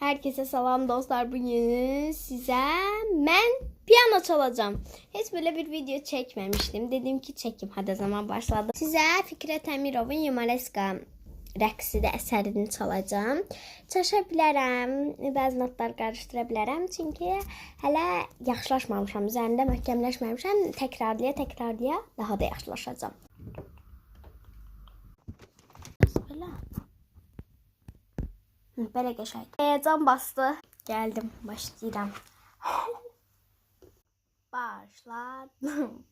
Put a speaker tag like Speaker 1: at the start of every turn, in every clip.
Speaker 1: Herkese selam dostlar. Bugün size ben piyano çalacağım. Hiç böyle bir video çekmemiştim. Dedim ki çekim. Hadi zaman başladı. Size Fikret Emirov'un Yumareska rəqsində əsərini çalacağım. Çaşa bilərəm, bəzi notlar qarışdıra bilərəm. Çünki hələ yaxşılaşmamışam, üzərində möhkəmləşməmişəm. Təkrarlaya daha da yaxşılaşacağam. Böyle geçer. Heyecan bastı. Geldim. Başlayacağım. Başladım.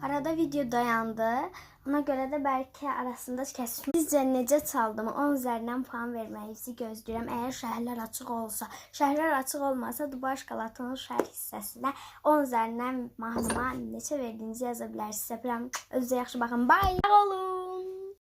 Speaker 1: Arada video dayandı. Ona göre de belki arasında kesişmiş. Sizce necə çaldım? 10 üzerinden puan verməyinizi gözləyirəm. Eğer şərhlər açıq olsa, şərhlər açıq olmasa Dubai şokoladının şərh hissəsində 10 üzerinden mahnıma neçə verdiyinizi yaza bilərsiniz. Özünüzə yaxşı baxın. Bye. Olun.